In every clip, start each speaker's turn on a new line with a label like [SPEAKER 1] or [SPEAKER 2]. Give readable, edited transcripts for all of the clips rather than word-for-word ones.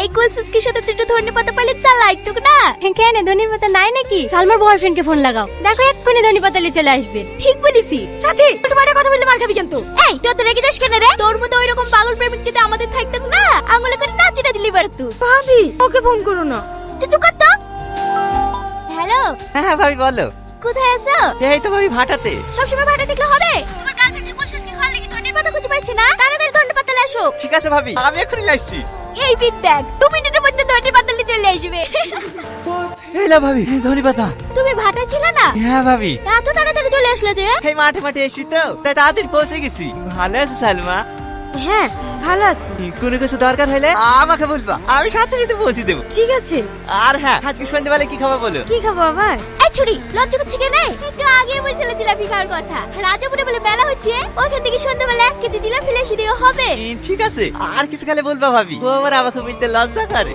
[SPEAKER 1] এই কোসিসকের সাথে তুই একটু ধন্যবাদ পাইলে চালাই তো না।
[SPEAKER 2] কেন ধন্যবাদ নাই নাকি? সালমার বয়ফ্রেন্ডকে ফোন লাগাও, দেখো এক্ষুনি ধন্যবাদ চলে আসবে।
[SPEAKER 1] ঠিক বলেছি সাথী, একটু বাইরে কথা বললে মার খাবি কিন্তু। এই তুই তো রেগে যাস কেন রে? তোর মতো ওইরকম পাগল প্রেমিক যদি আমাদের থাকতো না, আঙুলে করে নাচি নাচি লিবার তুই।
[SPEAKER 2] ভাবি ওকে ফোন করো না।
[SPEAKER 1] তুই চুপ কর তো। হ্যালো,
[SPEAKER 3] হ্যাঁ ভাবি বলো।
[SPEAKER 1] কোথায় আছো?
[SPEAKER 3] এই তো ভাবি ভাটাতে।
[SPEAKER 1] সবসময় ভাড়া দেখলে হবে? তোমার গার্লফ্রেন্ড যে কোসিসকে খাওয়ার লাগি ধন্যবাদ খুঁজে পাচ্ছি না, তাড়াতাড়ি ধন্যবাদ তাহলে আসো।
[SPEAKER 3] ঠিক আছে ভাবি, আমি এখনই আসছি।
[SPEAKER 1] এই বিট দেখ, 2 মিনিটের মধ্যে ধন্যবাদ তাহলে চলে আসবে।
[SPEAKER 3] এই না ভাবি, ধন্যবাদ।
[SPEAKER 1] তুমি ভাটা ছিল না?
[SPEAKER 3] হ্যাঁ ভাবি।
[SPEAKER 1] এত তাড়াতাড়ি চলে আসলে যে?
[SPEAKER 3] এই মাঠে মাঠে এসি তো, তাই তাড়াতাড়ি পৌঁছে গেছি। ভালো আছে সালমা?
[SPEAKER 2] হ্যাঁ ভালো আছি।
[SPEAKER 3] কোনো কিছু দরকার হলে আমাকে বলবা, আমি সাথে সাথে পৌঁছে দেবো।
[SPEAKER 2] ঠিক আছে।
[SPEAKER 3] আর হ্যাঁ, আজকে সন্ধ্যাবেলা কি খাবো বলো?
[SPEAKER 2] কি খাবো আবার?
[SPEAKER 1] এই ছুরি, লজ্জা করছে কেন? একটু আগে বলছিল জিলাপি খাওয়ার কথা। রাজাপুরে বলে মেলা হচ্ছে, ওইখান থেকে সন্ধ্যাবেলা 1 কেজি জিলাপি এসে দিয়ে হবে।
[SPEAKER 3] ঠিক আছে, আর কিছু খেলে বলবা ভাবি, ও আবার আমাকে মিলতে লজ্জা করে।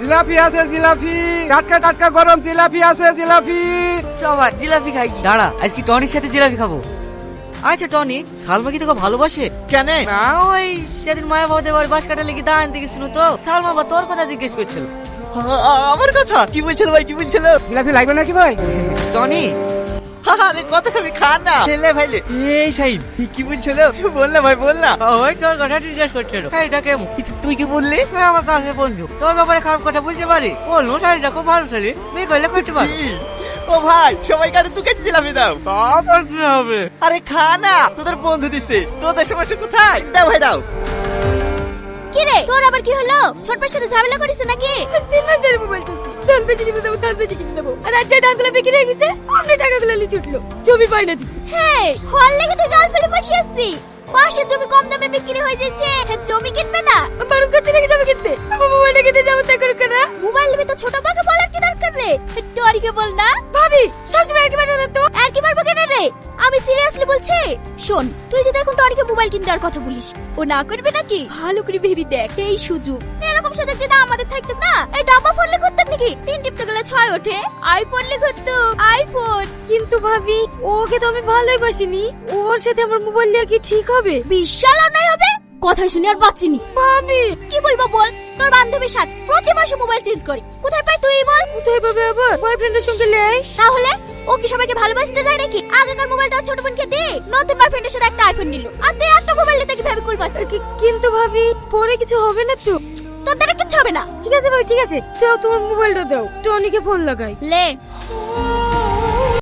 [SPEAKER 4] জিলাপি আছে, জিলাপি টাটকা টাটকা গরম জিলাপি আছে, জিলাপি।
[SPEAKER 5] সবার জিলাপি খাই। দাঁড়া, আজকে টনির সাথে জিলাপি খাবো। আচ্ছা টনি, সালমা কি তোকে ভালোবাসে?
[SPEAKER 3] কেন?
[SPEAKER 5] না, ওই সেদিন মায়া বাবাদের বাড়ি বাস কাটা লেগে দাঁড়ান দেখেছিল তো, সালমা বা তোর কথা জিজ্ঞেস করছিল।
[SPEAKER 3] আমার কথা কি বলছিল ভাই, কি বলছিল?
[SPEAKER 4] জিলাপি লাগবে নাকি ভাই?
[SPEAKER 5] টনি,
[SPEAKER 3] আরে কত খাবি, খা না। ছেলে ভাইলে এই সাইড কি বলছিল? বল না ভাই, বল না।
[SPEAKER 5] ওই তোর কথা জিজ্ঞেস করছিল। শাড়িটা কেমন?
[SPEAKER 3] তুই কি বললি?
[SPEAKER 5] আমার কাছে বন্ধু, তোর ব্যাপারে খারাপ কথা বলতে পারি? বললো শাড়িটা খুব ভালো শাড়ি, মেয়ে করলে করতে পারি।
[SPEAKER 3] ও ভাই, সবাই কারে তুই কাছে জিলাপি দাও।
[SPEAKER 5] তারপর কি হবে?
[SPEAKER 3] আরে খা না, তোদের বন্ধু দিছে। তোদের সমস্যা কোথায়? দাও ভাই দাও।
[SPEAKER 1] কি রে, তোর আবার কি হলো? ছোটপার সাথে ঝামেলা করিস নাকি?
[SPEAKER 2] 3 মাস ধরে মোবাইল চলছে, ধান বেচে কিনে দেবো, ধান বেচে কিনে দেবো। আর আজ যে ধানগুলো বিক্রি হয়ে গেছে, অন্য টাকাগুলো লিচে উঠলো। জমি পাই না দিতে।
[SPEAKER 1] হ্যাঁ, হল লেগে তুই গাল ফেলে বসে আসছি। পাশের জমি কম দামে বিক্রি হয়ে যাচ্ছে, জমি কিনবে না?
[SPEAKER 2] বারুদ কাছে লেগে যাবে কিনতে। আমার মোবাইলে কিনতে যাবো তাই করুক না।
[SPEAKER 1] মোবাইল নেবে তো ছোট বাকে বলার কি দরকার রে? টরিকে বল না।
[SPEAKER 2] ভাবি সবসময় একবার না তো।
[SPEAKER 1] আর কি পারবো কেন রে? আমি সিরিয়াসলি বলছি। শোন, তুই যদি এখন টরিকে মোবাইল কিনতে আর কথা বলিস, ও না করবে নাকি? ভালো করে ভেবে দেখ, এই সুযোগ। এরকম সুযোগ যদি আমাদের থাকতো না, এই ডাব্বা ফোন লিখে করতাম নাকি? 3 টিপতে গেলে 6 ওঠে। আইফোন লিখে করতো, আইফোন।
[SPEAKER 2] কিন্তু ভাবি ওকে তো আমি ভালোই বাসিনি, ওর সাথে আমার মোবাইল নিয়ে কি ঠিক হবে?
[SPEAKER 1] বিশাল অন্যায় হবে। কথা শুনে আর বাঁচিনি।
[SPEAKER 2] ভাবি
[SPEAKER 1] কি বলবো বল? তোর বান্ধবীর সাথে প্রতি মাসে মোবাইল চেঞ্জ করে, কোথায় পাই তুই বল?
[SPEAKER 2] কোথায় পাবে আবার? বয়ফ্রেন্ডের সঙ্গে লেয়।
[SPEAKER 1] তাহলে ও কি সবাইকে ভালোবাসতে যায় নাকি? আগেকার মোবাইলটা ছোট বোনকে দে, নতুন বয়ফ্রেন্ডের সাথে একটা আইফোন নিল, আর তুই একটা মোবাইল নিতে কিভাবে কুল পাস?
[SPEAKER 2] কিন্তু ভাবি পরে কিছু হবে না তো?
[SPEAKER 1] তোর দ্বারা কিচ্ছু হবে না।
[SPEAKER 2] ঠিক আছে ভাবি, ঠিক আছে, যাও তোমার মোবাইলটা দাও, টনিকে ফোন লাগাই।
[SPEAKER 1] লে